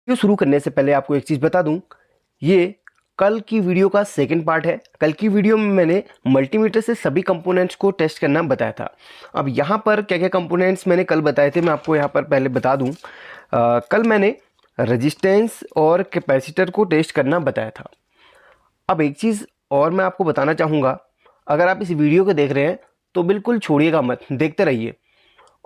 Video शुरू करने से पहले आपको एक चीज़ बता दूं, ये कल की वीडियो का सेकंड पार्ट है। कल की वीडियो में मैंने मल्टीमीटर से सभी कंपोनेंट्स को टेस्ट करना बताया था। अब यहाँ पर क्या क्या कंपोनेंट्स मैंने कल बताए थे मैं आपको यहाँ पर पहले बता दूं। कल मैंने रेजिस्टेंस और कैपेसिटर को टेस्ट करना बताया था। अब एक चीज़ और मैं आपको बताना चाहूँगा, अगर आप इस वीडियो को देख रहे हैं तो बिल्कुल छोड़िएगा मत, देखते रहिए।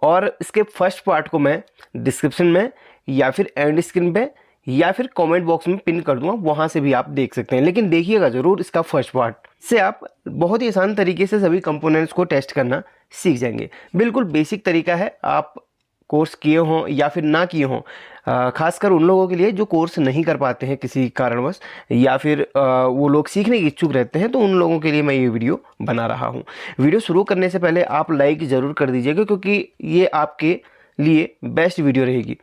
और इसके फर्स्ट पार्ट को मैं डिस्क्रिप्शन में या फिर एंड स्क्रीन पे या फिर कमेंट बॉक्स में पिन कर दूंगा, वहां से भी आप देख सकते हैं। लेकिन देखिएगा ज़रूर इसका फर्स्ट पार्ट, से आप बहुत ही आसान तरीके से सभी कंपोनेंट्स को टेस्ट करना सीख जाएंगे। बिल्कुल बेसिक तरीका है, आप कोर्स किए हों या फिर ना किए हों, खासकर उन लोगों के लिए जो कोर्स नहीं कर पाते हैं किसी कारणवश, या फिर वो लोग सीखने की इच्छुक रहते हैं, तो उन लोगों के लिए मैं ये वीडियो बना रहा हूँ। वीडियो शुरू करने से पहले आप लाइक ज़रूर कर दीजिएगा, क्योंकि ये आपके लिए बेस्ट वीडियो रहेगी।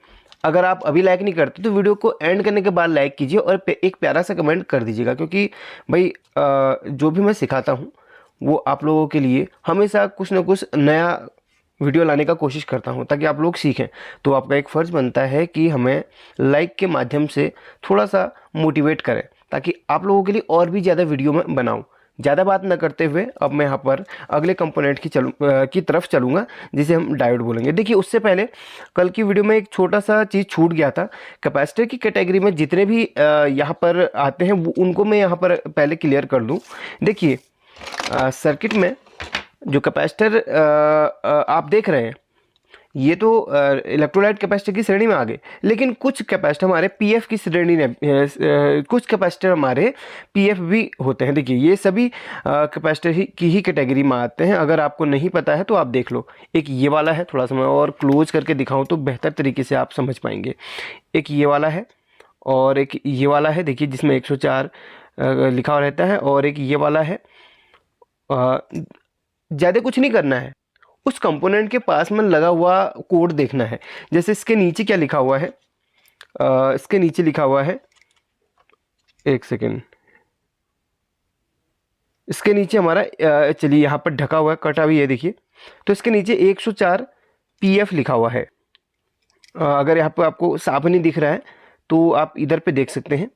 अगर आप अभी लाइक नहीं करते तो वीडियो को एंड करने के बाद लाइक कीजिए और एक प्यारा सा कमेंट कर दीजिएगा, क्योंकि भाई जो भी मैं सिखाता हूँ वो आप लोगों के लिए हमेशा कुछ ना कुछ नया वीडियो लाने का कोशिश करता हूं, ताकि आप लोग सीखें। तो आपका एक फ़र्ज़ बनता है कि हमें लाइक के माध्यम से थोड़ा सा मोटिवेट करें, ताकि आप लोगों के लिए और भी ज़्यादा वीडियो मैं बनाऊं। ज़्यादा बात न करते हुए अब मैं यहाँ पर अगले कंपोनेंट की तरफ चलूँगा, जिसे हम डायोड बोलेंगे। देखिए, उससे पहले कल की वीडियो में एक छोटा सा चीज़ छूट गया था। कैपेसिटर की कैटेगरी में जितने भी यहाँ पर आते हैं उनको मैं यहाँ पर पहले क्लियर कर दूँ। देखिए, सर्किट में जो कैपेसिटर आप देख रहे हैं, ये तो इलेक्ट्रोलाइट कैपेसिटर की श्रेणी में आ गए, लेकिन कुछ कैपेसिटर हमारे पीएफ की श्रेणी में, कुछ कैपेसिटर हमारे पीएफ भी होते हैं। देखिए, ये सभी कैपेसिटर की ही कैटेगरी में आते हैं। अगर आपको नहीं पता है तो आप देख लो। एक ये वाला है, थोड़ा सा मैं और क्लोज करके दिखाऊं तो बेहतर तरीके से आप समझ पाएंगे। एक ये वाला है और एक ये वाला है, देखिए, जिसमें 104 लिखा हुआ रहता है, और एक ये वाला है। ज़्यादा कुछ नहीं करना है, उस कंपोनेंट के पास में लगा हुआ कोड देखना है। जैसे इसके नीचे क्या लिखा हुआ है, इसके नीचे लिखा हुआ है, एक सेकेंड, इसके नीचे हमारा चलिए यहाँ पर ढका हुआ है, कटा भी है, देखिए। तो इसके नीचे 104 पीएफ लिखा हुआ है। अगर यहाँ पर आपको साफ नहीं दिख रहा है तो आप इधर पे देख सकते हैं।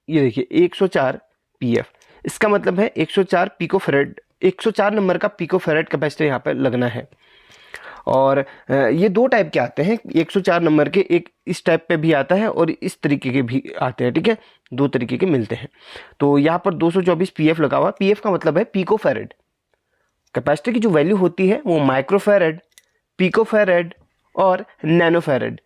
ये देखिए 104 पीएफ, इसका मतलब है 104 पिकोफैरेड, 104 नंबर का पिकोफैरेड कैपेसिटर यहाँ पर लगना है। और ये दो टाइप के आते हैं, 104 नंबर के, एक इस टाइप पे भी आता है और इस तरीके के भी आते हैं, ठीक है, दो तरीके के मिलते हैं। तो यहाँ पर 224 पीएफ लगा हुआ। पीएफ का मतलब है पिकोफैरेड। कैपेसिटर की जो वैल्यू होती है वो माइक्रोफैरेड, पिकोफैरेड और नैनोफैरेड,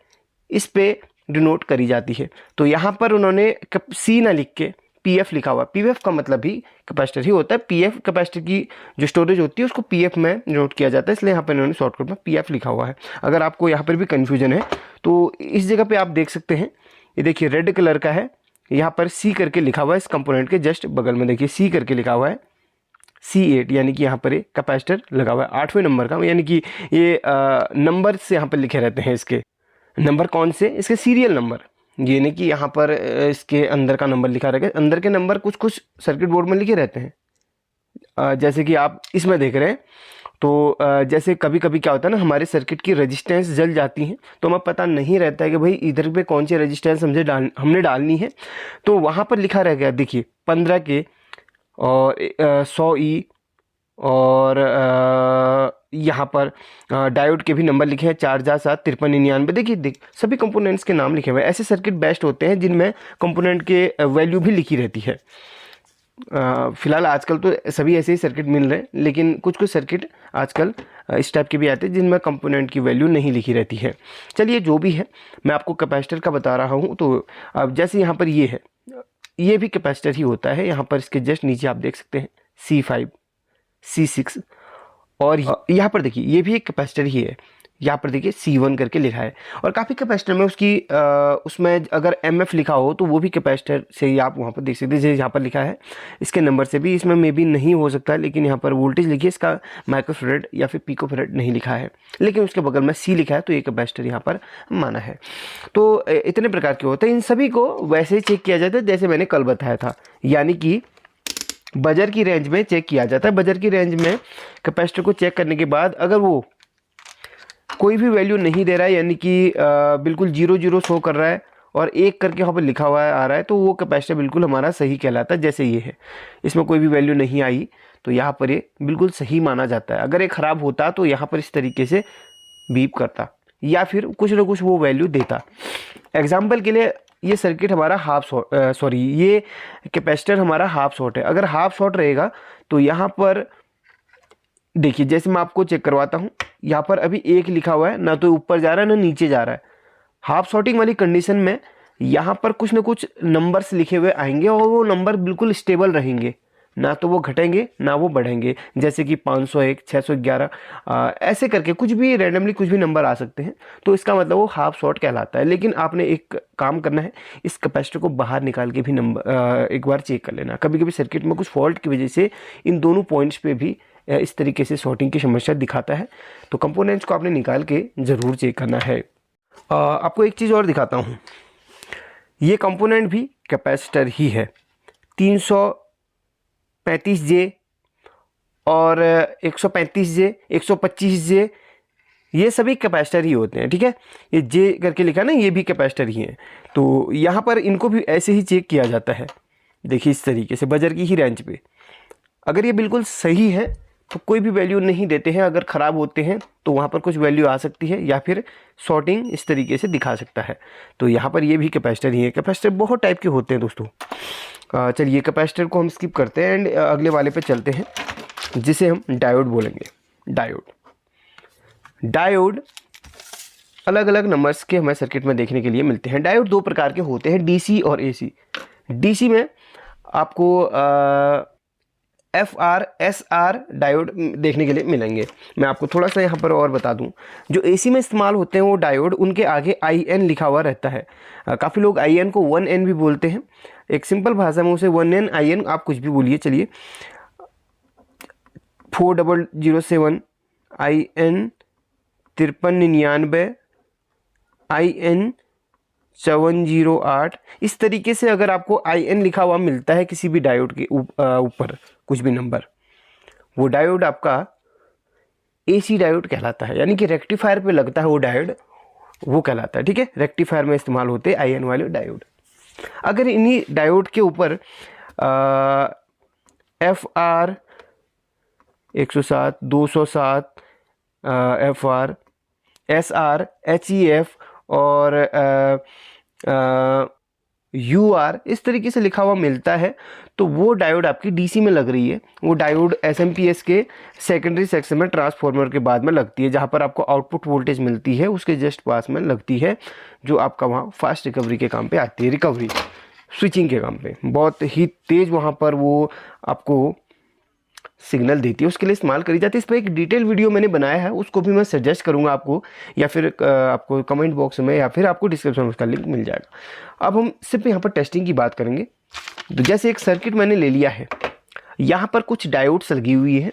इस पे डिनोट करी जाती है। तो यहाँ पर उन्होंने सी ना लिख के पीएफ लिखा हुआ। पीएफ का मतलब भी कैपेसिटर ही होता है। पीएफ कैपेसिटर की जो स्टोरेज होती है उसको पीएफ में नोट किया जाता है, इसलिए यहाँ पर इन्होंने शॉर्टकट में पीएफ लिखा हुआ है। अगर आपको यहाँ पर भी कन्फ्यूजन है तो इस जगह पे आप देख सकते हैं, ये देखिए रेड कलर का है, यहाँ पर सी करके लिखा हुआ है। इस कंपोनेंट के जस्ट बगल में देखिए सी करके लिखा हुआ है, C8, यानी कि यहाँ पर एक कैपेसिटर लगा हुआ है 8वें नंबर का, यानी कि ये नंबर से यहाँ पर लिखे रहते हैं। इसके नंबर कौन से, इसके सीरियल नंबर, ये नहीं कि यहाँ पर इसके अंदर का नंबर लिखा रहेगा। अंदर के नंबर कुछ कुछ सर्किट बोर्ड में लिखे रहते हैं, जैसे कि आप इसमें देख रहे हैं। तो जैसे कभी कभी क्या होता है ना, हमारे सर्किट की रेजिस्टेंस जल जाती हैं, तो हमें पता नहीं रहता है कि भाई इधर पे कौन सी रेजिस्टेंस हमने डालनी है। तो वहाँ पर लिखा रह गया, देखिए 15 के और 100 ई, और यहाँ पर डायोड के भी नंबर लिखे हैं, 4,753,99। देखिए सभी कंपोनेंट्स के नाम लिखे हुए हैं। ऐसे सर्किट बेस्ट होते हैं जिनमें कंपोनेंट के वैल्यू भी लिखी रहती है। फिलहाल आजकल तो सभी ऐसे ही सर्किट मिल रहे हैं, लेकिन कुछ कुछ सर्किट आजकल इस टाइप के भी आते हैं जिनमें कंपोनेंट की वैल्यू नहीं लिखी रहती है। चलिए, जो भी है, मैं आपको कैपेसिटर का बता रहा हूँ। तो अब जैसे यहाँ पर ये है, ये भी कैपेसिटर ही होता है। यहाँ पर इसके जस्ट नीचे आप देख सकते हैं C5, C6, और यहाँ पर देखिए ये भी एक कैपेसिटर ही है। यहाँ पर देखिए C1 करके लिखा है, और काफ़ी कैपेसिटर में उसमें अगर MF लिखा हो तो वो भी कैपेसिटर से ही आप वहाँ पर देख सकते हैं। जैसे यहाँ पर लिखा है, इसके नंबर से भी इसमें मे बी नहीं हो सकता है, लेकिन यहाँ पर वोल्टेज लिखिए, इसका माइक्रोफैरेड या फिर पिकोफैरेड नहीं लिखा है, लेकिन उसके बगल में C लिखा है, तो ये कैपेसिटर यहाँ पर माना है। तो इतने प्रकार के होते हैं। इन सभी को वैसे ही चेक किया जाता है जैसे मैंने कल बताया था, यानी कि बजर की रेंज में चेक किया जाता है। बजर की रेंज में कैपेसिटर को चेक करने के बाद अगर वो कोई भी वैल्यू नहीं दे रहा है, यानी कि बिल्कुल 0 शो कर रहा है और 1 करके यहाँ पर लिखा हुआ आ रहा है, तो वो कैपेसिटर बिल्कुल हमारा सही कहलाता है। जैसे ये है, इसमें कोई भी वैल्यू नहीं आई तो यहाँ पर ये बिल्कुल सही माना जाता है। अगर ये ख़राब होता तो यहाँ पर इस तरीके से बीप करता या फिर कुछ ना कुछ वो वैल्यू देता। एग्जाम्पल के लिए ये सर्किट हमारा ये कैपेसिटर हमारा हाफ शॉर्ट है। अगर हाफ शॉर्ट रहेगा तो यहाँ पर देखिए, जैसे मैं आपको चेक करवाता हूँ, यहाँ पर अभी 1 लिखा हुआ है, ना तो ऊपर जा रहा है ना नीचे जा रहा है। हाफ शॉर्टिंग वाली कंडीशन में यहाँ पर कुछ ना कुछ नंबर्स लिखे हुए आएंगे और वो नंबर बिल्कुल स्टेबल रहेंगे, ना तो वो घटेंगे ना वो बढ़ेंगे। जैसे कि 501, 611 ऐसे करके कुछ भी रैंडमली कुछ भी नंबर आ सकते हैं, तो इसका मतलब वो हाफ शॉर्ट कहलाता है। लेकिन आपने एक काम करना है, इस कैपेसिटर को बाहर निकाल के भी नंबर एक बार चेक कर लेना। कभी कभी सर्किट में कुछ फॉल्ट की वजह से इन दोनों पॉइंट्स पे भी इस तरीके से शॉर्टिंग की समस्या दिखाता है, तो कंपोनेंट्स को आपने निकाल के ज़रूर चेक करना है। आपको एक चीज़ और दिखाता हूँ, ये कंपोनेंट भी कैपेसिटर ही है। 335J और 135J, 125J, ये सभी कैपेसिटर ही होते हैं, ठीक है। ये J करके लिखा ना, ये भी कैपेसिटर ही हैं। तो यहाँ पर इनको भी ऐसे ही चेक किया जाता है। देखिए इस तरीके से बजर की ही रेंज पे, अगर ये बिल्कुल सही है तो कोई भी वैल्यू नहीं देते हैं। अगर ख़राब होते हैं तो वहाँ पर कुछ वैल्यू आ सकती है या फिर शॉर्टिंग इस तरीके से दिखा सकता है। तो यहाँ पर ये भी कैपेसिटर ही है। कैपेसिटर बहुत टाइप के होते हैं दोस्तों। चलिए कैपेसिटर को हम स्किप करते हैं एंड अगले वाले पे चलते हैं, जिसे हम डायोड बोलेंगे। डायोड अलग अलग नंबर्स के हमें सर्किट में देखने के लिए मिलते हैं। डायोड 2 प्रकार के होते हैं, DC और AC। DC में आपको FR, SR डायोड देखने के लिए मिलेंगे। मैं आपको थोड़ा सा यहाँ पर और बता दूँ, जो AC में इस्तेमाल होते हैं वो डायोड, उनके आगे IN लिखा हुआ रहता है। काफ़ी लोग IN को 1N भी बोलते हैं। एक सिंपल भाषा में उसे 1N IN आप कुछ भी बोलिए। चलिए 4007 IN 5399 IN 708, इस तरीके से अगर आपको IN लिखा हुआ मिलता है किसी भी डायोड के ऊपर कुछ भी नंबर, वो डायोड आपका AC डायोड कहलाता है। यानी कि रेक्टिफायर पे लगता है वो डायोड, वो कहलाता है, ठीक है। रेक्टिफायर में इस्तेमाल होते हैं IN वाले डायोड। अगर इन्हीं डायोड के ऊपर FR 107, 207, FR, SR, HEF और UR इस तरीके से लिखा हुआ मिलता है, तो वो डायोड आपकी DC में लग रही है। वो डायोड SMPS के सेकेंडरी सेक्शन में ट्रांसफार्मर के बाद में लगती है, जहाँ पर आपको आउटपुट वोल्टेज मिलती है उसके जस्ट पास में लगती है, जो आपका वहाँ फास्ट रिकवरी के काम पे आती है। रिकवरी स्विचिंग के काम पे बहुत ही तेज़ वहाँ पर वो आपको सिग्नल देती है, उसके लिए इस्तेमाल करी जाती है। इस पर एक डिटेल वीडियो मैंने बनाया है, उसको भी मैं सजेस्ट करूंगा आपको, या फिर आपको कमेंट बॉक्स में या फिर आपको डिस्क्रिप्शन में उसका लिंक मिल जाएगा। अब हम सिर्फ यहाँ पर टेस्टिंग की बात करेंगे। तो जैसे एक सर्किट मैंने ले लिया है, यहाँ पर कुछ डायोड्स लगी हुई है,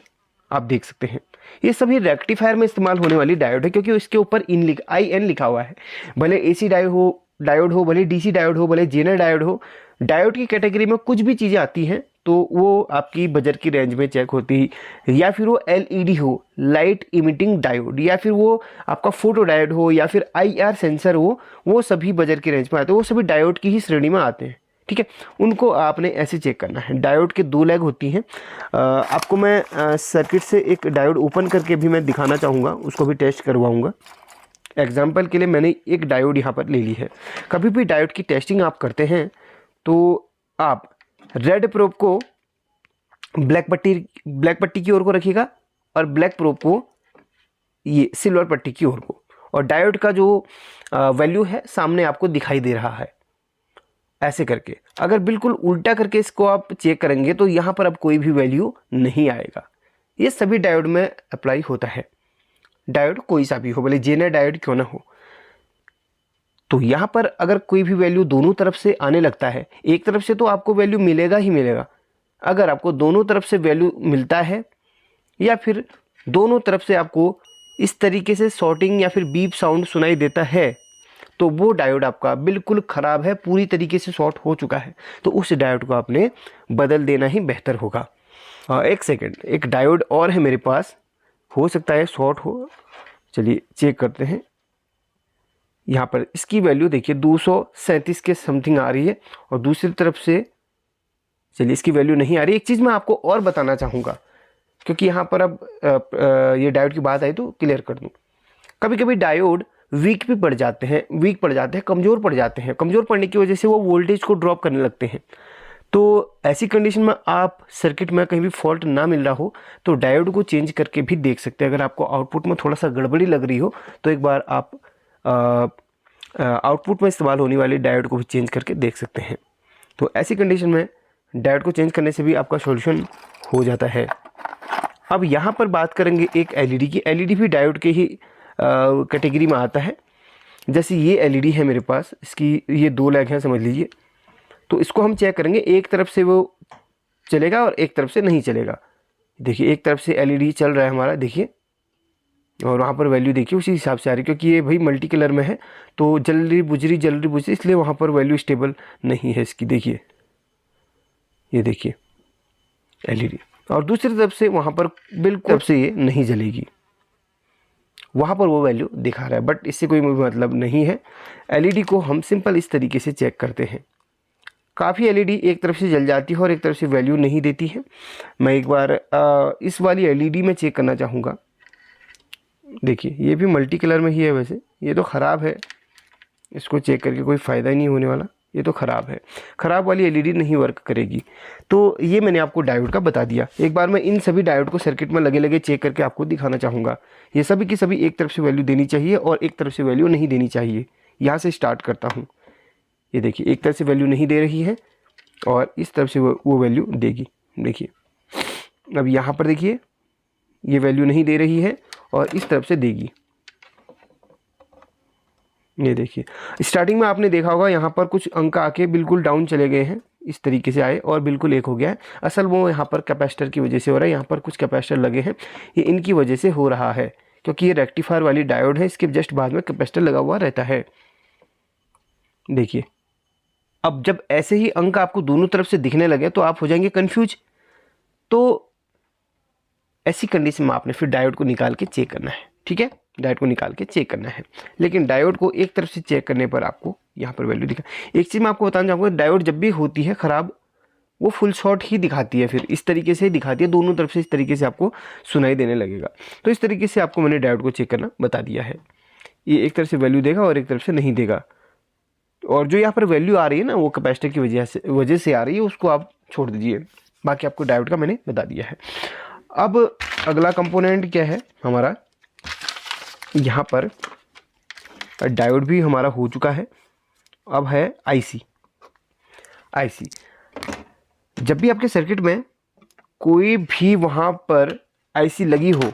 आप देख सकते हैं। ये सभी रेक्टिफायर में इस्तेमाल होने वाली डायोड है, क्योंकि इसके ऊपर IN लिखा हुआ है। भले AC डायोड हो, भले DC डायोड हो, भले जेनर डायोड हो, डायोड की कैटेगरी में कुछ भी चीज़ें आती हैं तो वो आपकी बजट की रेंज में चेक होती है। या फिर वो LED हो, लाइट इमिटिंग डायोड, या फिर वो आपका फोटो डायोड हो, या फिर IR सेंसर हो, वो सभी बजट की रेंज में आते हैं। वो सभी डायोड की ही श्रेणी में आते हैं, ठीक है। उनको आपने ऐसे चेक करना है। डायोड के 2 लेग होती हैं। आपको मैं सर्किट से एक डायोड ओपन करके भी मैं दिखाना चाहूँगा, उसको भी टेस्ट करवाऊँगा। एग्जाम्पल के लिए मैंने एक डायोड यहाँ पर ले ली है। कभी भी डायोड की टेस्टिंग आप करते हैं तो आप रेड प्रोब को ब्लैक पट्टी की ओर को रखिएगा और ब्लैक प्रोब को ये सिल्वर पट्टी की ओर को, और डायोड का जो वैल्यू है सामने आपको दिखाई दे रहा है। ऐसे करके अगर बिल्कुल उल्टा करके इसको आप चेक करेंगे तो यहाँ पर अब कोई भी वैल्यू नहीं आएगा। ये सभी डायोड में अप्लाई होता है, डायोड कोई सा भी हो, भले जेनर डायोड क्यों ना हो। तो यहाँ पर अगर कोई भी वैल्यू दोनों तरफ से आने लगता है, एक तरफ से तो आपको वैल्यू मिलेगा ही मिलेगा। अगर आपको दोनों तरफ से वैल्यू मिलता है या फिर दोनों तरफ से आपको इस तरीके से शॉर्टिंग या फिर बीप साउंड सुनाई देता है, तो वो डायोड आपका बिल्कुल ख़राब है, पूरी तरीके से शॉर्ट हो चुका है। तो उस डायोड को आपने बदल देना ही बेहतर होगा। एक सेकेंड, एक डायोड और है मेरे पास, हो सकता है शॉर्ट हो। चलिए चेक करते हैं। यहाँ पर इसकी वैल्यू देखिए 237 के समथिंग आ रही है, और दूसरी तरफ से चलिए इसकी वैल्यू नहीं आ रही। एक चीज़ मैं आपको और बताना चाहूँगा, क्योंकि यहाँ पर अब ये डायोड की बात आई तो क्लियर कर दूँ। कभी कभी डायोड वीक भी पड़ जाते हैं, कमज़ोर पड़ जाते हैं। कमज़ोर पड़ने की वजह से वो वोल्टेज को ड्रॉप करने लगते हैं। तो ऐसी कंडीशन में आप सर्किट में कहीं भी फॉल्ट ना मिल रहा हो तो डायोड को चेंज करके भी देख सकते हैं। अगर आपको आउटपुट में थोड़ा सा गड़बड़ी लग रही हो तो एक बार आप आउटपुट में इस्तेमाल होने वाली डायोड को भी चेंज करके देख सकते हैं। तो ऐसी कंडीशन में डायोड को चेंज करने से भी आपका सॉल्यूशन हो जाता है। अब यहाँ पर बात करेंगे एक एलईडी की। एलईडी भी डायोड के ही कैटेगरी में आता है। जैसे ये एलईडी है मेरे पास, इसकी ये 2 लेग हैं समझ लीजिए। तो इसको हम चेक करेंगे, एक तरफ से वो चलेगा और एक तरफ से नहीं चलेगा। देखिए एक तरफ से एलईडी चल रहा है हमारा, देखिए, और वहाँ पर वैल्यू देखिए उसी हिसाब से आ रही है, क्योंकि ये भाई मल्टी कलर में है तो जल रही बुझ रही, इसलिए वहाँ पर वैल्यू स्टेबल नहीं है इसकी। देखिए ये देखिए एलईडी, और दूसरी तरफ से वहाँ पर बिल्कुल तरफ से ये नहीं जलेगी, वहाँ पर वो वैल्यू दिखा रहा है। बट इससे कोई मतलब नहीं है। एलईडी को हम सिंपल इस तरीके से चेक करते हैं। काफ़ी एलईडी एक तरफ से जल जाती है और एक तरफ से वैल्यू नहीं देती है। मैं एक बार इस वाली एलईडी में चेक करना चाहूँगा। देखिए ये भी मल्टी कलर में ही है, वैसे ये तो ख़राब है, इसको चेक करके कोई फ़ायदा ही नहीं होने वाला, ये तो ख़राब है। ख़राब वाली एलईडी नहीं वर्क करेगी। तो ये मैंने आपको डायोड का बता दिया। एक बार मैं इन सभी डायोड को सर्किट में लगे लगे चेक करके आपको दिखाना चाहूँगा। ये सभी की सभी एक तरफ से वैल्यू देनी चाहिए और एक तरफ से वैल्यू नहीं देनी चाहिए। यहाँ से स्टार्ट करता हूँ। ये देखिए एक तरफ से वैल्यू नहीं दे रही है और इस तरफ से वो वैल्यू देगी। देखिए अब यहाँ पर देखिए ये वैल्यू नहीं दे रही है और इस तरफ से देगी। ये देखिए स्टार्टिंग में आपने देखा होगा यहाँ पर कुछ अंक आके बिल्कुल डाउन चले गए हैं, इस तरीके से आए और बिल्कुल 1 हो गया है। असल वो यहाँ पर कैपेसिटर की वजह से हो रहा है। यहाँ पर कुछ कैपेसिटर लगे हैं, ये इनकी वजह से हो रहा है, क्योंकि ये रेक्टिफायर वाली डायोड है। इसके जस्ट बाद में कैपेसिटर लगा हुआ रहता है। देखिए अब जब ऐसे ही अंक आपको दोनों तरफ से दिखने लगे तो आप हो जाएंगे कंफ्यूज। तो ऐसी कंडीशन में आपने फिर डायोड को निकाल के चेक करना है। ठीक है, डायोड को निकाल के चेक करना है, लेकिन डायोड को एक तरफ से चेक करने पर आपको यहाँ पर वैल्यू दिखा। एक चीज़ मैं आपको बताना चाहूँगा, डायोड जब भी होती है ख़राब वो फुल शॉट ही दिखाती है, फिर इस तरीके से ही दिखाती है, दोनों तरफ से इस तरीके से आपको सुनाई देने लगेगा। तो इस तरीके से आपको मैंने डायोड को चेक करना बता दिया है। ये एक तरफ से वैल्यू देगा और एक तरफ से नहीं देगा, और जो यहाँ पर वैल्यू आ रही है ना वो कैपेसिटर की वजह से आ रही है, उसको आप छोड़ दीजिए। बाकी आपको डायोड का मैंने बता दिया है। अब अगला कंपोनेंट क्या है हमारा, यहाँ पर डायोड भी हमारा हो चुका है। अब है आईसी। जब भी आपके सर्किट में कोई भी वहाँ पर आईसी लगी हो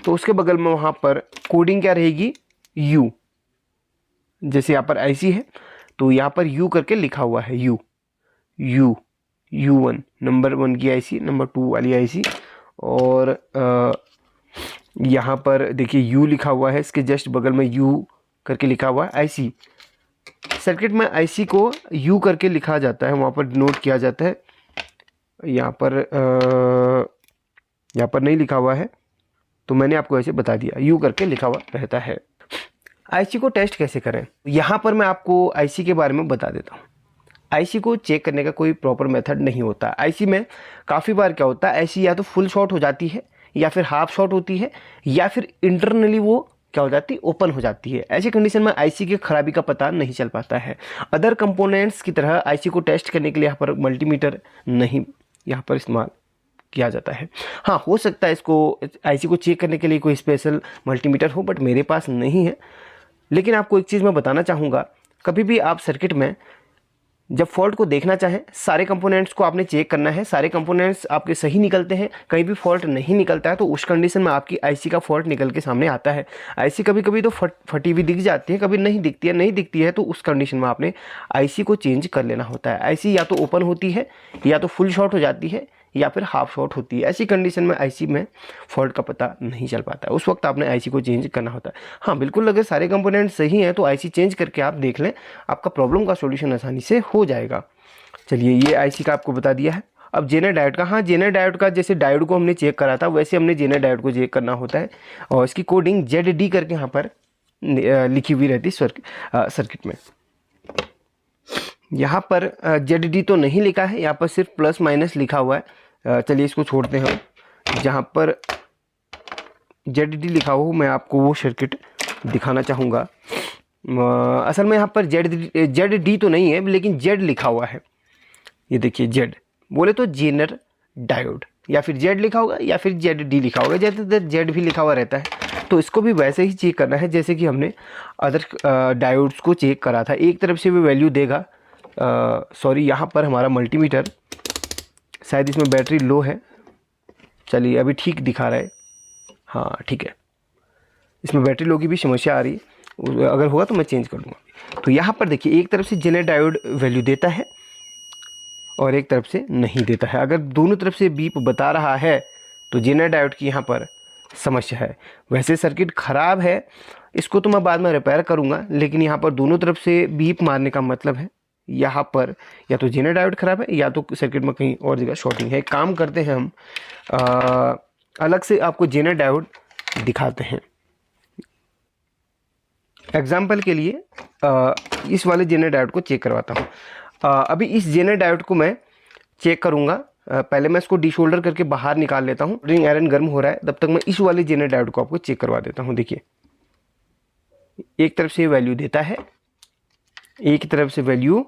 तो उसके बगल में वहाँ पर कोडिंग क्या रहेगी, यू। जैसे यहाँ पर आईसी है तो यहाँ पर यू करके लिखा हुआ है, U1 नंबर 1 की आईसी, नंबर 2 वाली आईसी, और यहाँ पर देखिए यू लिखा हुआ है, इसके जस्ट बगल में यू करके लिखा हुआ है आईसी। सर्किट में आईसी को यू करके लिखा जाता है, वहाँ पर नोट किया जाता है। यहाँ पर नहीं लिखा हुआ है तो मैंने आपको ऐसे बता दिया, यू करके लिखा हुआ रहता है। आईसी को टेस्ट कैसे करें, यहाँ पर मैं आपको आईसी के बारे में बता देता हूँ। आईसी को चेक करने का कोई प्रॉपर मेथड नहीं होता। आईसी में काफ़ी बार क्या होता है, आईसी या तो फुल शॉर्ट हो जाती है या फिर हाफ शॉर्ट होती है या फिर इंटरनली वो क्या हो जाती है, ओपन हो जाती है। ऐसी कंडीशन में आईसी की खराबी का पता नहीं चल पाता है। अदर कंपोनेंट्स की तरह आईसी को टेस्ट करने के लिए यहाँ पर मल्टीमीटर नहीं यहाँ पर इस्तेमाल किया जाता है। हाँ, हो सकता है इसको आईसी को चेक करने के लिए कोई स्पेशल मल्टीमीटर हो, बट मेरे पास नहीं है। लेकिन आपको एक चीज़ मैं बताना चाहूँगा, कभी भी आप सर्किट में जब फॉल्ट को देखना चाहें, सारे कंपोनेंट्स को आपने चेक करना है। सारे कंपोनेंट्स आपके सही निकलते हैं, कहीं भी फॉल्ट नहीं निकलता है, तो उस कंडीशन में आपकी आईसी का फॉल्ट निकल के सामने आता है। आईसी कभी कभी तो फटी हुई दिख जाती है, कभी नहीं दिखती है तो उस कंडीशन में आपने आईसी को चेंज कर लेना होता है। आईसी या तो ओपन होती है या तो फुल शॉर्ट हो जाती है या फिर हाफ शॉर्ट होती है। ऐसी कंडीशन में आईसी में फॉल्ट का पता नहीं चल पाता है, उस वक्त आपने आईसी को चेंज करना होता है। हाँ बिल्कुल, अगर सारे कंपोनेंट सही हैं तो आईसी चेंज करके आप देख लें, आपका प्रॉब्लम का सॉल्यूशन आसानी से हो जाएगा। चलिए ये आईसी का आपको बता दिया है। अब जेनर डायोड का, हाँ जेनर डायोड का जैसे डायोड को हमने चेक करा था वैसे हमने जेनर डायोड को चेक करना होता है, और इसकी कोडिंग ZD करके यहाँ पर लिखी हुई रहती है सर्किट में। यहाँ पर ZD तो नहीं लिखा है, यहाँ पर सिर्फ प्लस माइनस लिखा हुआ है। चलिए इसको छोड़ते हैं हम। जहाँ पर ZD लिखा हो मैं आपको वो सर्किट दिखाना चाहूँगा। असल में यहाँ पर ZD तो नहीं है लेकिन Z लिखा हुआ है। ये देखिए Z बोले तो जेनर डायोड, या फिर Z लिखा होगा या फिर ZD लिखा होगा, ज़्यादातर Z भी लिखा हुआ रहता है। तो इसको भी वैसे ही चेक करना है जैसे कि हमने अदर डायोड्स को चेक करा था। एक तरफ से भी वैल्यू देगा, सॉरी यहाँ पर हमारा मल्टीमीटर शायद इसमें बैटरी लो है। चलिए अभी ठीक दिखा रहा है, हाँ ठीक है, इसमें बैटरी लो की भी समस्या आ रही है, अगर होगा तो मैं चेंज कर दूँगा। तो यहाँ पर देखिए एक तरफ से जेनर डायोड वैल्यू देता है और एक तरफ से नहीं देता है। अगर दोनों तरफ से बीप बता रहा है तो जेनर डायोड की यहाँ पर समस्या है। वैसे सर्किट ख़राब है, इसको तो मैं बाद में रिपेयर करूँगा, लेकिन यहाँ पर दोनों तरफ से बीप मारने का मतलब है यहाँ पर या तो जेनर डायोड ख़राब है या तो सर्किट में कहीं और जगह शॉर्टिंग है। एक काम करते हैं हम, अलग से आपको जेनर डायोड दिखाते हैं। एग्जाम्पल के लिए इस वाले जेनर डायोड को चेक करवाता हूँ। अभी इस जेनर डायोड को मैं चेक करूँगा। पहले मैं इसको डीशोल्डर करके बाहर निकाल लेता हूँ। रिंग आयरन गर्म हो रहा है, तब तक मैं इस वाले जेनर डायोड को आपको चेक करवा देता हूँ। देखिए एक तरफ से वैल्यू देता है, एक तरफ से वैल्यू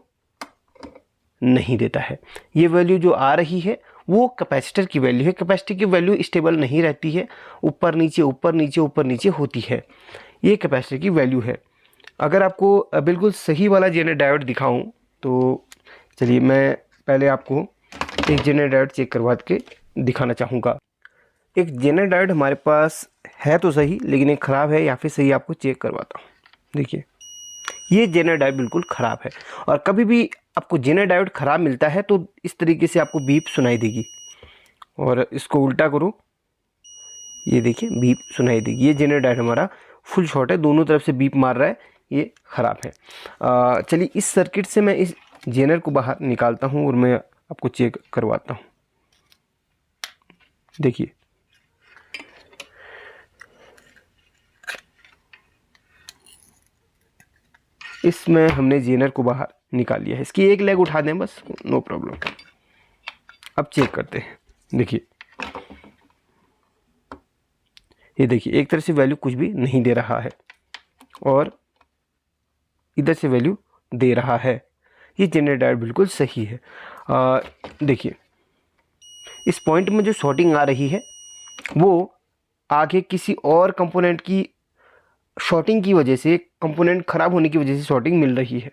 नहीं देता है। ये वैल्यू जो आ रही है वो कैपेसिटर की वैल्यू है। कैपेसिटर की वैल्यू स्टेबल नहीं रहती है, ऊपर नीचे ऊपर नीचे ऊपर नीचे होती है। ये कैपेसिटर की वैल्यू है। अगर आपको बिल्कुल सही वाला जेनर डायोड दिखाऊं तो चलिए मैं पहले आपको एक जेनर डायोड चेक करवा के दिखाना चाहूँगा। एक जेनर डायोड हमारे पास है तो सही, लेकिन एक ख़राब है या फिर सही आपको चेक करवाता हूँ। देखिए ये जेनर डायोड बिल्कुल ख़राब है, और कभी भी आपको जेनर डायोड ख़राब मिलता है तो इस तरीके से आपको बीप सुनाई देगी। और इसको उल्टा करो, ये देखिए बीप सुनाई देगी। ये जेनर डायोड हमारा फुल शॉर्ट है, दोनों तरफ से बीप मार रहा है, ये ख़राब है। चलिए इस सर्किट से मैं इस जेनर को बाहर निकालता हूँ और मैं आपको चेक करवाता हूँ। देखिए इसमें हमने जेनर को बाहर निकाल लिया है। इसकी एक लेग उठा दें बस, नो प्रॉब्लम। अब चेक करते हैं। देखिए ये देखिए एक तरह से वैल्यू कुछ भी नहीं दे रहा है और इधर से वैल्यू दे रहा है। ये जेनर डायोड बिल्कुल सही है। देखिए इस पॉइंट में जो शॉर्टिंग आ रही है वो आगे किसी और कंपोनेंट की शॉर्टिंग की वजह से, कंपोनेंट ख़राब होने की वजह से शॉर्टिंग मिल रही है।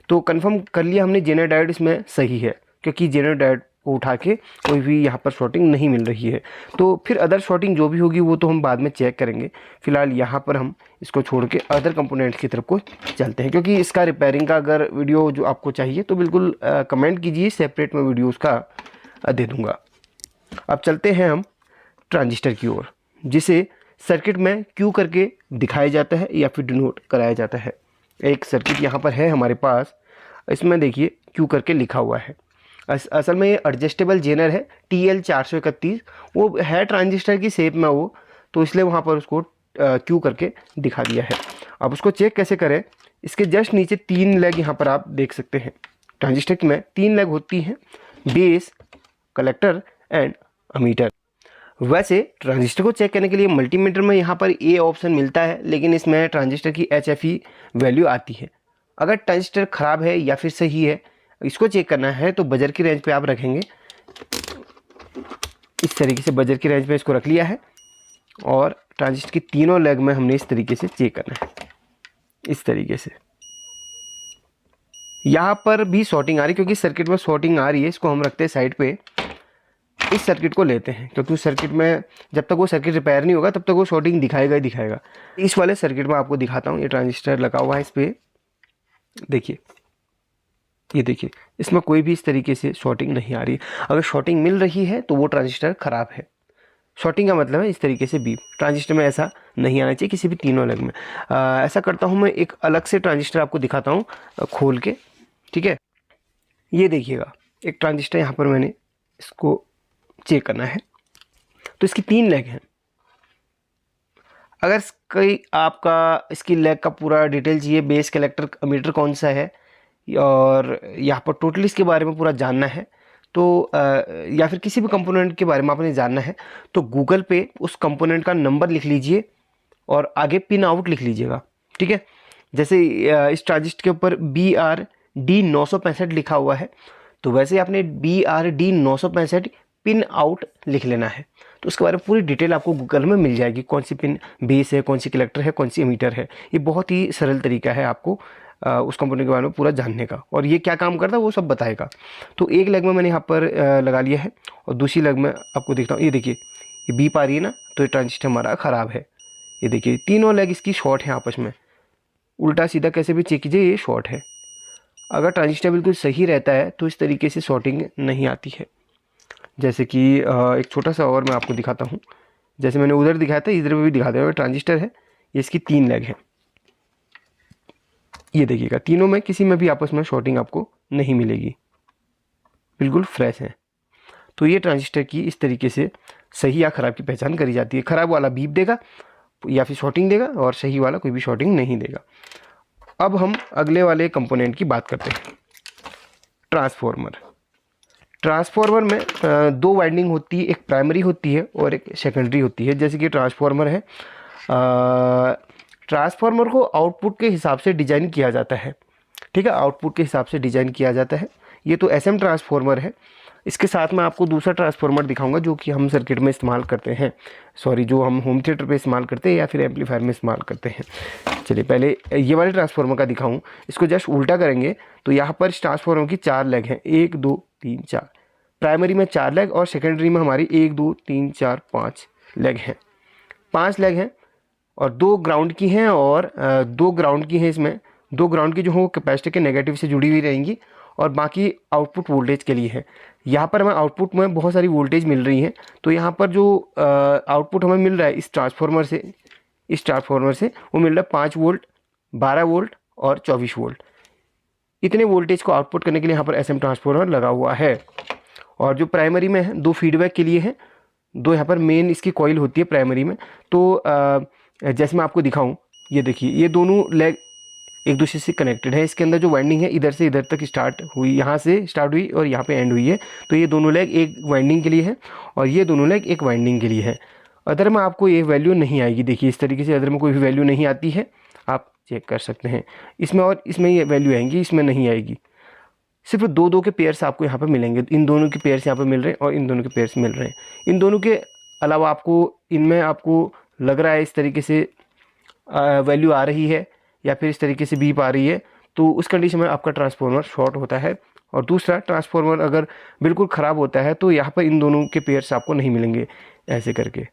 तो कंफर्म कर लिया हमने जेनर डायोड इसमें सही है, क्योंकि जेनर डायोड को उठा के कोई भी यहाँ पर शॉर्टिंग नहीं मिल रही है। तो फिर अदर शॉर्टिंग जो भी होगी वो तो हम बाद में चेक करेंगे। फिलहाल यहाँ पर हम इसको छोड़ के अदर कंपोनेंट्स की तरफ को चलते हैं, क्योंकि इसका रिपेयरिंग का अगर वीडियो जो आपको चाहिए तो बिल्कुल कमेंट कीजिए, सेपरेट में वीडियो उसका दे दूँगा। अब चलते हैं हम ट्रांजिस्टर की ओर, जिसे सर्किट में क्यू करके दिखाया जाता है या फिर डिनोट कराया जाता है। एक सर्किट यहाँ पर है हमारे पास, इसमें देखिए क्यू करके लिखा हुआ है। असल में ये एडजस्टेबल जेनर है TL431, वो है ट्रांजिस्टर की शेप में वो, तो इसलिए वहाँ पर उसको क्यू करके दिखा दिया है। अब उसको चेक कैसे करें, इसके जस्ट नीचे 3 लेग यहाँ पर आप देख सकते हैं। ट्रांजिस्टर में 3 लेग होती हैं, बेस, कलेक्टर एंड अमीटर। वैसे ट्रांजिस्टर को चेक करने के लिए मल्टीमीटर में यहाँ पर ए ऑप्शन मिलता है, लेकिन इसमें ट्रांजिस्टर की HFE वैल्यू आती है। अगर ट्रांजिस्टर ख़राब है या फिर सही है, इसको चेक करना है तो बजर की रेंज पे आप रखेंगे। इस तरीके से बजर की रेंज पे इसको रख लिया है, और ट्रांजिस्टर की तीनों लेग में हमने इस तरीके से चेक करना है। इस तरीके से यहाँ पर भी शॉर्टिंग आ रही है, क्योंकि सर्किट में शॉर्टिंग आ रही है, इसको हम रखते हैं साइड पे। इस सर्किट को लेते हैं, क्योंकि उस सर्किट में जब तक वो सर्किट रिपेयर नहीं होगा तब तक वो शॉर्टिंग दिखाएगा ही दिखाएगा। इस वाले सर्किट में आपको दिखाता हूँ, ये ट्रांजिस्टर लगा हुआ है इस पर। देखिए ये देखिए इसमें कोई भी इस तरीके से शॉर्टिंग नहीं आ रही। अगर शॉर्टिंग मिल रही है तो वो ट्रांजिस्टर ख़राब है। शॉर्टिंग का मतलब है इस तरीके से बीप। ट्रांजिस्टर में ऐसा नहीं आना चाहिए किसी भी तीनों लेग में। ऐसा करता हूँ मैं, एक अलग से ट्रांजिस्टर आपको दिखाता हूँ खोल के, ठीक है। ये देखिएगा एक ट्रांजिस्टर यहाँ पर मैंने इसको चेक करना है। तो इसकी 3 लेग हैं। अगर कोई आपका इसकी लेग का पूरा डिटेल चाहिए, बेस कलेक्टर मीटर कौन सा है और यहाँ पर टोटल इसके बारे में पूरा जानना है, तो या फिर किसी भी कंपोनेंट के बारे में आपने जानना है, तो गूगल पे उस कंपोनेंट का नंबर लिख लीजिए और आगे पिन आउट लिख लीजिएगा। ठीक है, जैसे इस ट्रांजिस्टर के ऊपर BRD 965 लिखा हुआ है, तो वैसे ही आपने BRD 965 पिन आउट लिख लेना है। तो उसके बारे में पूरी डिटेल आपको गूगल में मिल जाएगी, कौन सी पिन बेस है, कौन सी कलेक्टर है, कौन सी एमीटर है। ये बहुत ही सरल तरीका है आपको उस कंपोनेंट के बारे में पूरा जानने का, और ये क्या काम करता है वो सब बताएगा। तो एक लेग में मैंने यहाँ पर लगा लिया है और दूसरी लेग में आपको दिखता हूँ। ये देखिए, ये बीप आ रही है ना, तो ये ट्रांजिस्टर हमारा ख़राब है। ये देखिए, तीनों लेग इसकी शॉर्ट है आपस में, उल्टा सीधा कैसे भी चेक कीजिए ये शॉर्ट है। अगर ट्रांजिस्टर बिल्कुल सही रहता है तो इस तरीके से शॉर्टिंग नहीं आती है। जैसे कि एक छोटा सा और मैं आपको दिखाता हूँ, जैसे मैंने उधर दिखाया था इधर भी दिखा दूँ। ट्रांजिस्टर है, ये इसकी 3 लेग है। ये देखिएगा, तीनों में किसी में भी आपस में शॉर्टिंग आपको नहीं मिलेगी, बिल्कुल फ्रेश है। तो ये ट्रांजिस्टर की इस तरीके से सही या ख़राब की पहचान करी जाती है। ख़राब वाला बीप देगा या फिर शॉर्टिंग देगा, और सही वाला कोई भी शॉर्टिंग नहीं देगा। अब हम अगले वाले कंपोनेंट की बात करते हैं, ट्रांसफॉर्मर। ट्रांसफॉर्मर में 2 वाइंडिंग होती है, एक प्राइमरी होती है और एक सेकेंडरी होती है। जैसे कि ट्रांसफॉर्मर है, ट्रांसफॉर्मर को आउटपुट के हिसाब से डिज़ाइन किया जाता है। ठीक है, आउटपुट के हिसाब से डिज़ाइन किया जाता है। ये तो SM ट्रांसफॉर्मर है। इसके साथ मैं आपको दूसरा ट्रांसफॉर्मर दिखाऊंगा जो कि हम सर्किट में इस्तेमाल करते हैं, जो हम होम थिएटर पे इस्तेमाल करते हैं या फिर एम्पलीफायर में इस्तेमाल करते हैं। चलिए पहले ये वाले ट्रांसफॉर्मर का दिखाऊं। इसको जस्ट उल्टा करेंगे तो यहाँ पर इस ट्रांसफॉर्मर की 4 लेग हैं, 1 2 3 4। प्राइमरी में 4 लेग और सेकेंडरी में हमारी 1 2 3 4 5 लेग हैं। 5 लेग हैं और 2 ग्राउंड की हैं, और 2 ग्राउंड की हैं। इसमें 2 ग्राउंड की जो हो कैपेसिटर के नेगेटिव से जुड़ी हुई रहेंगी और बाकी आउटपुट वोल्टेज के लिए है। यहाँ पर हमें आउटपुट में बहुत सारी वोल्टेज मिल रही है। तो यहाँ पर जो आउटपुट हमें मिल रहा है इस ट्रांसफॉर्मर से वो मिल रहा है 5 वोल्ट, 12 वोल्ट और 24 वोल्ट। इतने वोल्टेज को आउटपुट करने के लिए यहाँ पर SM ट्रांसफॉर्मर लगा हुआ है। और जो प्राइमरी में है 2 फीडबैक के लिए है, 2 यहाँ पर मेन इसकी कॉइल होती है प्राइमरी में। तो जैसे मैं आपको दिखाऊं, ये देखिए, ये दोनों लेग एक दूसरे से कनेक्टेड है। इसके अंदर जो वाइंडिंग है इधर से इधर तक स्टार्ट हुई, यहाँ से स्टार्ट हुई और यहाँ पे एंड हुई है। तो ये दोनों लेग एक वाइंडिंग के लिए है और ये दोनों लेग एक वाइंडिंग के लिए है। अदर में आपको ये वैल्यू नहीं आएगी। देखिए इस तरीके से अदर में कोई भी वैल्यू नहीं आती है, आप चेक कर सकते हैं। इसमें और इसमें ये वैल्यू आएंगी, इसमें नहीं आएगी। सिर्फ 2 के पेयर्स आपको यहाँ पर मिलेंगे। इन दोनों के पेयर्स यहाँ पर मिल रहे हैं और इन दोनों के पेयर्स मिल रहे हैं। इन दोनों के अलावा इनमें आपको लग रहा है इस तरीके से वैल्यू आ रही है या फिर इस तरीके से बीप आ रही है, तो उस कंडीशन में आपका ट्रांसफॉर्मर शॉर्ट होता है। और दूसरा, ट्रांसफॉर्मर अगर बिल्कुल ख़राब होता है तो यहाँ पर इन दोनों के पेयर्स आपको नहीं मिलेंगे। ऐसे करके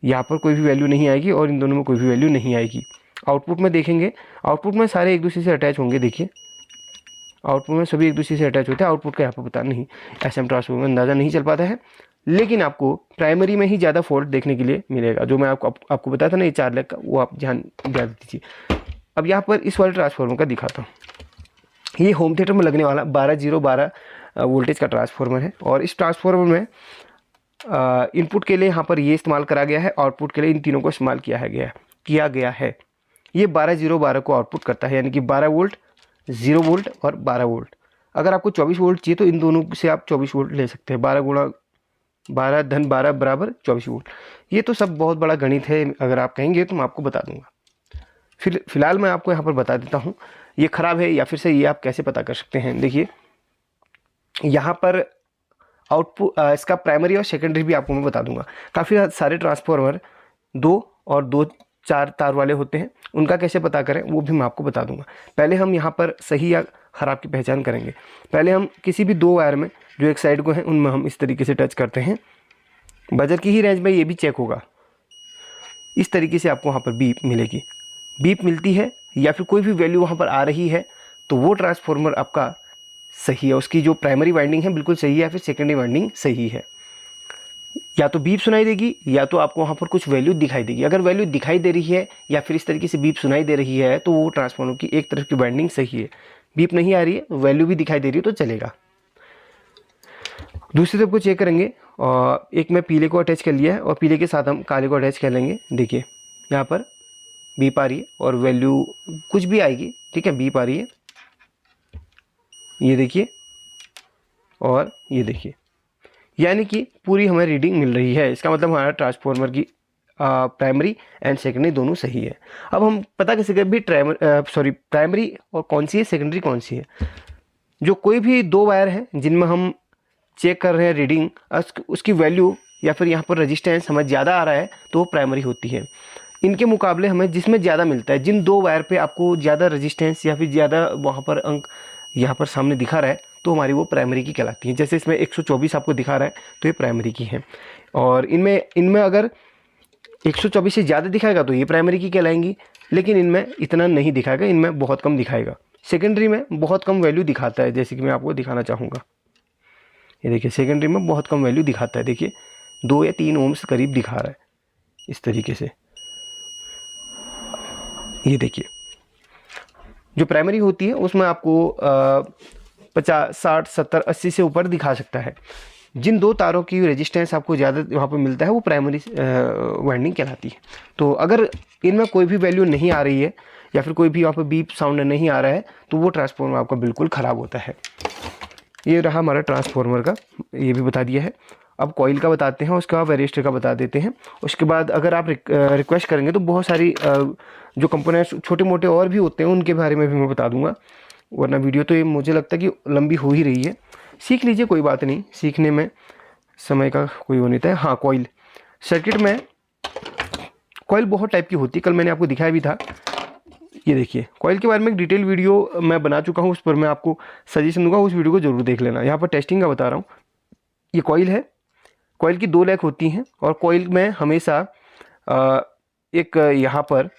यहाँ पर कोई भी वैल्यू नहीं आएगी और इन दोनों में कोई भी वैल्यू नहीं आएगी। आउटपुट में देखेंगे, आउटपुट में सारे एक दूसरे से अटैच होंगे। देखिए आउटपुट में सभी एक दूसरे से अटैच होते हैं। आउटपुट का यहाँ पर पता नहीं, SM ट्रांसफॉर्मर में अंदाज़ा नहीं चल पाता है। लेकिन आपको प्राइमरी में ही ज़्यादा फॉल्ट देखने के लिए मिलेगा। जो मैं आपको बताया था ना, ये 4 लेग का, वो आप ध्यान दीजिए। अब यहाँ पर इस वाले ट्रांसफॉर्मर का दिखाता हूँ। ये होम थिएटर में लगने वाला 12 वोल्टेज का ट्रांसफॉर्मर है। और इस ट्रांसफॉर्मर में इनपुट के लिए यहाँ पर ये इस्तेमाल करा गया है, आउटपुट के लिए इन तीनों को इस्तेमाल किया गया है। ये 12 को आउटपुट करता है, यानी कि 12 वोल्ट, 0 वोल्ट और 12 वोल्ट। अगर आपको 24 वोल्ट चाहिए तो इन दोनों से आप 24 वोल्ट ले सकते हैं। 12 गुणा 12 धन 12 बराबर 24 वोल्ट। ये तो सब बहुत बड़ा गणित है, अगर आप कहेंगे तो मैं आपको बता दूंगा। फिलहाल मैं आपको यहाँ पर बता देता हूँ ये ख़राब है या फिर सही, ये आप कैसे पता कर सकते हैं। देखिए यहाँ पर आउटपुट, इसका प्राइमरी और सेकेंडरी भी आपको मैं बता दूंगा। काफ़ी सारे ट्रांसफॉर्मर 2 और 2 4 तार वाले होते हैं, उनका कैसे पता करें वो भी मैं आपको बता दूंगा। पहले हम यहाँ पर सही या ख़राब की पहचान करेंगे। पहले हम किसी भी 2 वायर में जो एक साइड को हैं उनमें हम इस तरीके से टच करते हैं। बजर की ही रेंज में ये भी चेक होगा। इस तरीके से आपको वहाँ पर बीप मिलेगी। बीप मिलती है या फिर कोई भी वैल्यू वहाँ पर आ रही है तो वो ट्रांसफॉर्मर आपका सही है। उसकी जो प्राइमरी वाइंडिंग है बिल्कुल सही है या फिर सेकेंडरी वाइंडिंग सही है। या तो बीप सुनाई देगी या तो आपको वहाँ पर कुछ वैल्यू दिखाई देगी। अगर वैल्यू दिखाई दे रही है या फिर इस तरीके से बीप सुनाई दे रही है तो वो ट्रांसफॉर्मर की एक तरफ की वाइंडिंग सही है। बीप नहीं आ रही है, वैल्यू भी दिखाई दे रही है तो चलेगा। दूसरी तरफ को चेक करेंगे और एक मैं पीले को अटैच कर लिया है और पीले के साथ हम काले को अटैच कर लेंगे। देखिए यहाँ पर बीप आ रही है और वैल्यू कुछ भी आएगी, ठीक है, बीप आ रही है, ये देखिए और ये देखिए, यानी कि पूरी हमें रीडिंग मिल रही है। इसका मतलब हमारा ट्रांसफार्मर की प्राइमरी एंड सेकेंडरी दोनों सही है। अब हम पता कैसे करें भी प्राइमरी और कौन सी है, सेकेंडरी कौन सी है। जो कोई भी दो वायर हैं जिनमें हम चेक कर रहे हैं रीडिंग, उसकी वैल्यू या फिर यहाँ पर रेजिस्टेंस हमें ज़्यादा आ रहा है तो वो प्राइमरी होती है। इनके मुकाबले हमें जिसमें ज़्यादा मिलता है, जिन दो वायर पे आपको ज़्यादा रेजिस्टेंस या फिर ज़्यादा वहाँ पर अंक यहाँ पर सामने दिखा रहा है तो हमारी वो प्राइमरी की कहलाती है। जैसे इसमें 124 आपको दिखा रहा है तो ये प्राइमरी की है। और इनमें अगर 124 से ज़्यादा दिखाएगा तो ये प्राइमरी की कहलाएंगी, लेकिन इनमें इतना नहीं दिखाएगा, इनमें बहुत कम दिखाएगा। सेकेंडरी में बहुत कम वैल्यू दिखाता है, जैसे कि मैं आपको दिखाना चाहूँगा। ये देखिए सेकेंडरी में बहुत कम वैल्यू दिखाता है, देखिए 2 या 3 ओम्स करीब दिखा रहा है इस तरीके से। ये देखिए जो प्राइमरी होती है उसमें आपको 50, 60, 70, 80 से ऊपर दिखा सकता है। जिन दो तारों की रेजिस्टेंस आपको ज़्यादा वहाँ पर मिलता है वो प्राइमरी वाइंडिंग कहलाती है। तो अगर इनमें कोई भी वैल्यू नहीं आ रही है या फिर कोई भी वहाँ पर बीप साउंड नहीं आ रहा है तो वो ट्रांसफार्मर आपका बिल्कुल ख़राब होता है। ये रहा हमारा ट्रांसफार्मर का, ये भी बता दिया है। अब कॉइल का बताते हैं, उसके बाद वेरिएस्टर का बता देते हैं। उसके बाद अगर आप रिक्वेस्ट करेंगे तो बहुत सारी जो कंपोनेंट्स छोटे मोटे और भी होते हैं उनके बारे में भी मैं बता दूंगा, वरना वीडियो तो ये मुझे लगता है कि लंबी हो ही रही है। सीख लीजिए, कोई बात नहीं, सीखने में समय का कोई वो नहीं था। हाँ, कॉइल सर्किट में कॉइल बहुत टाइप की होती है, कल मैंने आपको दिखाया भी था। ये देखिए कॉइल के बारे में एक डिटेल वीडियो मैं बना चुका हूँ, उस पर मैं आपको सजेशन दूंगा, उस वीडियो को जरूर देख लेना। यहाँ पर टेस्टिंग का बता रहा हूँ। ये कॉइल है, कॉइल की 2 लेग होती हैं और कॉइल में हमेशा एक यहाँ पर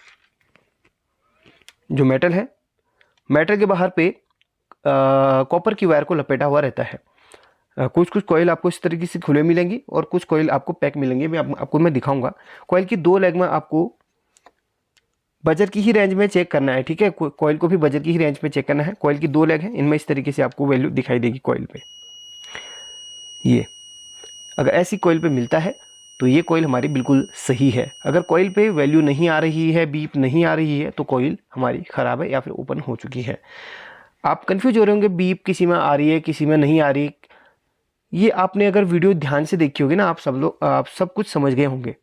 जो मेटल है, मेटल के बाहर पे कॉपर की वायर को लपेटा हुआ रहता है। कुछ कॉइल आपको इस तरीके से खुले मिलेंगी और कुछ कॉइल आपको पैक मिलेंगे, आपको मैं दिखाऊंगा। कॉइल की 2 लेग में आपको बजर की ही रेंज में चेक करना है, ठीक है, कॉइल को भी बजर की ही रेंज में चेक करना है। कॉइल की 2 लेग हैं, इनमें इस तरीके से आपको वैल्यू दिखाई देगी कॉइल पे। ये अगर ऐसी कॉइल पे मिलता है तो ये कॉइल हमारी बिल्कुल सही है। अगर कॉइल पे वैल्यू नहीं आ रही है, बीप नहीं आ रही है, तो कॉइल हमारी ख़राब है या फिर ओपन हो चुकी है। आप कंफ्यूज हो रहे होंगे, बीप किसी में आ रही है किसी में नहीं आ रही। ये आपने अगर वीडियो ध्यान से देखी होगी ना, आप सब कुछ समझ गए होंगे।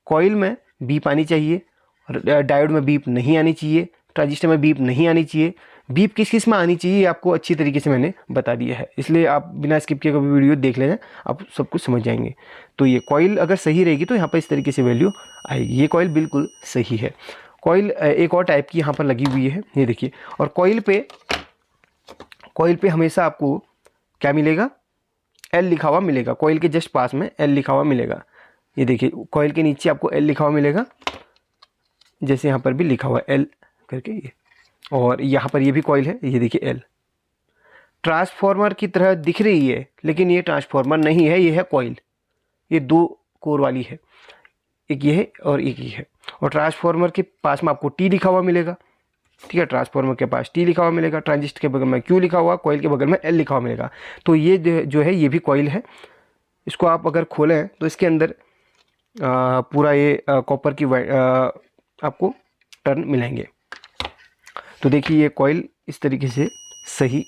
कॉइल में बीप आनी चाहिए, डायोड में बीप नहीं आनी चाहिए, ट्रांजिस्टर में बीप नहीं आनी चाहिए। बीप किस किस में आनी चाहिए आपको अच्छी तरीके से मैंने बता दिया है, इसलिए आप बिना स्किप किए कभी वीडियो देख लेना, आप सब कुछ समझ जाएंगे। तो ये कॉइल अगर सही रहेगी तो यहाँ पर इस तरीके से वैल्यू आएगी। ये कॉइल बिल्कुल सही है। कॉइल एक और टाइप की यहाँ पर लगी हुई है, ये देखिए। और कॉइल पे हमेशा आपको क्या मिलेगा, एल लिखा हुआ मिलेगा। कॉइल के जस्ट पास में एल लिखा हुआ मिलेगा। ये देखिए कॉइल के नीचे आपको एल लिखा हुआ मिलेगा, जैसे यहाँ पर भी लिखा हुआ एल करके ये। और यहाँ पर ये भी कॉइल है, ये देखिए एल। ट्रांसफार्मर की तरह दिख रही है लेकिन ये ट्रांसफार्मर नहीं है, ये है कॉइल। ये 2 कोर वाली है, एक ये है और एक ये है। और ट्रांसफार्मर के पास में आपको टी लिखा हुआ मिलेगा, ठीक है, ट्रांसफार्मर के पास टी लिखा हुआ मिलेगा, ट्रांजिस्टर के बगल में क्यू लिखा हुआ, कॉइल के बगल में एल लिखा हुआ मिलेगा। तो ये जो है ये भी कॉइल है। इसको आप अगर खोलें तो इसके अंदर पूरा ये कॉपर की आपको टर्न मिलेंगे। तो देखिए ये कॉइल इस तरीके से सही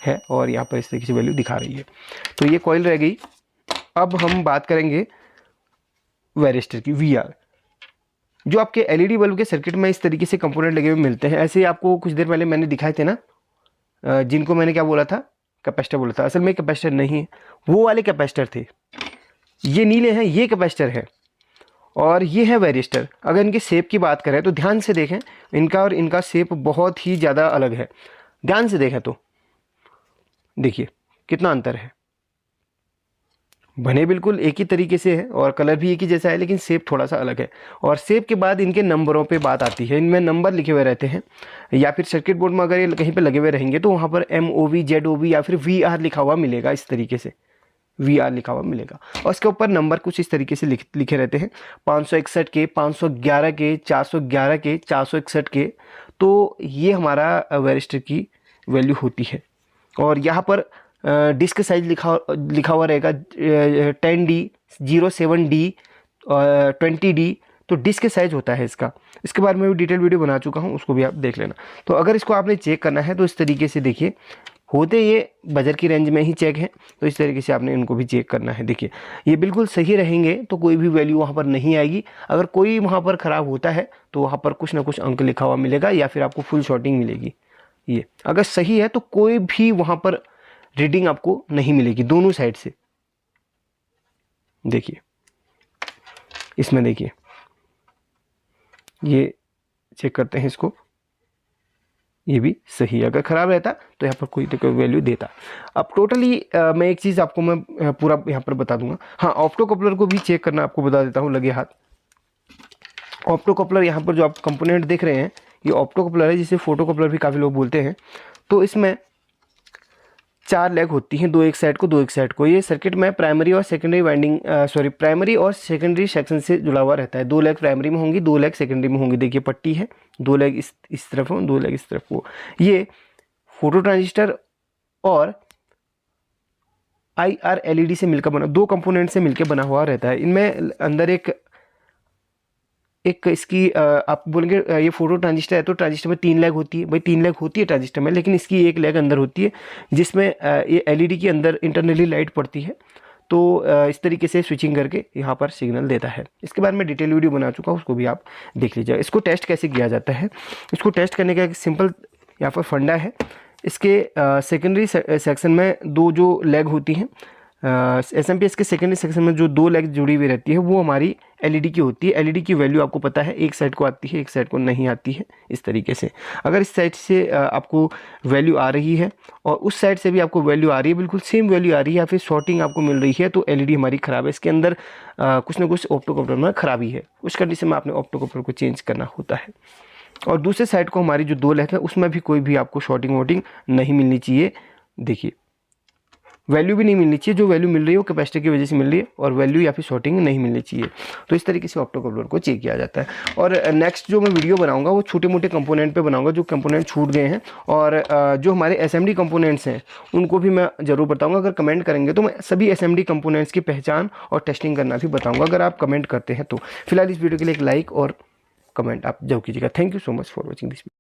है और यहाँ पर इस तरीके से वैल्यू दिखा रही है। तो ये कॉइल रह गई। अब हम बात करेंगे वेरिस्टर की, वीआर। जो आपके एलईडी बल्ब के सर्किट में इस तरीके से कंपोनेंट लगे हुए मिलते हैं। ऐसे आपको कुछ देर पहले मैंने दिखाए थे ना, जिनको मैंने क्या बोला था, कैपेसिटर बोला था। असल में कैपेसिटर नहीं है, वो वाले कैपेसिटर थे। ये नीले हैं, ये कैपेसिटर है और ये है वेरिस्टर। अगर इनके शेप की बात करें तो ध्यान से देखें, इनका और इनका शेप बहुत ही ज़्यादा अलग है। ध्यान से देखें तो देखिए कितना अंतर है। बने बिल्कुल एक ही तरीके से है और कलर भी एक ही जैसा है, लेकिन शेप थोड़ा सा अलग है। और शेप के बाद इनके नंबरों पे बात आती है। इनमें नंबर लिखे हुए रहते हैं, या फिर सर्किट बोर्ड में अगर ये कहीं पे लगे हुए रहेंगे तो वहाँ पर MOV ZOV या फिर VR लिखा हुआ मिलेगा। इस तरीके से VR लिखा हुआ मिलेगा और इसके ऊपर नंबर कुछ इस तरीके से लिखे रहते हैं, 561 के, 511 के, 411 के, 461 के। तो ये हमारा वेरिस्टर की वैल्यू होती है। और यहाँ पर डिस्क साइज लिखा हुआ रहेगा 10D, 07D, 20D। तो डिस्क साइज होता है इसका, इसके बारे में भी डिटेल वीडियो बना चुका हूँ, उसको भी आप देख लेना। तो अगर इसको आपने चेक करना है तो इस तरीके से देखिए, होते ये बजट की रेंज में ही चेक है, तो इस तरीके से आपने इनको भी चेक करना है। देखिए ये बिल्कुल सही रहेंगे तो कोई भी वैल्यू वहाँ पर नहीं आएगी। अगर कोई वहाँ पर ख़राब होता है तो वहाँ पर कुछ ना कुछ अंक लिखा हुआ मिलेगा या फिर आपको फुल शॉर्टिंग मिलेगी। ये अगर सही है तो कोई भी वहाँ पर रीडिंग आपको नहीं मिलेगी दोनों साइड से। देखिए इसमें देखिए, ये चेक करते हैं इसको, ये भी सही है। अगर ख़राब रहता तो यहाँ पर कोई तो कोई वैल्यू देता। अब टोटली मैं एक चीज़ आपको मैं पूरा यहाँ पर बता दूंगा। हाँ, ऑप्टो कपलर को भी चेक करना आपको बता देता हूँ लगे हाथ। ऑप्टो कपलर यहाँ पर जो आप कंपोनेंट देख रहे हैं ये ऑप्टो कपलर है, जिसे फोटो कपलर भी काफ़ी लोग बोलते हैं। तो इसमें 4 लेग होती हैं, 2 एक साइड को 2 एक साइड को। ये सर्किट में प्राइमरी और सेकेंडरी वाइंडिंग प्राइमरी और सेकेंडरी सेक्शन से जुड़ा हुआ रहता है। 2 लेग प्राइमरी में होंगी, 2 लेग सेकेंडरी में होंगी। देखिए पट्टी है, 2 लेग इस तरफ हो, 2 लेग इस तरफ हो। ये फोटो ट्रांजिस्टर और IR LED से मिलकर बना, 2 कंपोनेंट से मिलकर बना हुआ रहता है। इनमें अंदर एक इसकी आप बोलेंगे ये फोटो ट्रांजिस्टर है तो ट्रांजिस्टर में 3 लेग होती है। भाई 3 लेग होती है ट्रांजिस्टर में, लेकिन इसकी 1 लेग अंदर होती है जिसमें ये LED के अंदर इंटरनली लाइट पड़ती है। तो इस तरीके से स्विचिंग करके यहाँ पर सिग्नल देता है। इसके बारे में डिटेल वीडियो बना चुका हूँ, उसको भी आप देख लीजिए। इसको टेस्ट कैसे किया जाता है, इसको टेस्ट करने का एक सिंपल यहाँ पर फंडा है। इसके सेकेंडरी सेक्शन में 2 जो लेग होती हैं, SMPS के सेकेंडरी सेक्शन में जो 2 लेग जुड़ी हुई रहती है वो हमारी LED की होती है। LED की वैल्यू आपको पता है, एक साइड को आती है एक साइड को नहीं आती है। इस तरीके से अगर इस साइड से आपको वैल्यू आ रही है और उस साइड से भी आपको वैल्यू आ रही है, बिल्कुल सेम वैल्यू आ रही है या फिर शॉर्टिंग आपको मिल रही है, तो LED हमारी ख़राब है। इसके अंदर कुछ ना कुछ ऑप्टो कपलर में खराबी है। उस कंडीशन में आपने ऑप्टो कपलर को चेंज करना होता है। और दूसरे साइड को हमारी जो 2 लेग है उसमें भी कोई भी आपको शॉर्टिंग वॉटिंग नहीं मिलनी चाहिए। देखिए वैल्यू भी नहीं मिलनी चाहिए, जो वैल्यू मिल रही है वो कैपेसिटर की वजह से मिल रही है, और वैल्यू या फिर शॉर्टिंग नहीं मिलनी चाहिए। तो इस तरीके से ऑप्टो कपलर को चेक किया जाता है। और नेक्स्ट जो मैं वीडियो बनाऊंगा वो छोटे मोटे कंपोनेंट पे बनाऊंगा, जो कंपोनेंट छूट गए हैं, और जो हमारे SMD कंपोनेंट्स हैं उनको भी मैं ज़रूर बताऊँगा। अगर कमेंट करेंगे तो मैं सभी SMD कंपोनेंट्स की पहचान और टेस्टिंग करना भी बताऊँगा, अगर आप कमेंट करते हैं तो। फिलहाल इस वीडियो के लिए एक लाइक और कमेंट आप जरूर कीजिएगा। Thank you so much for watching this.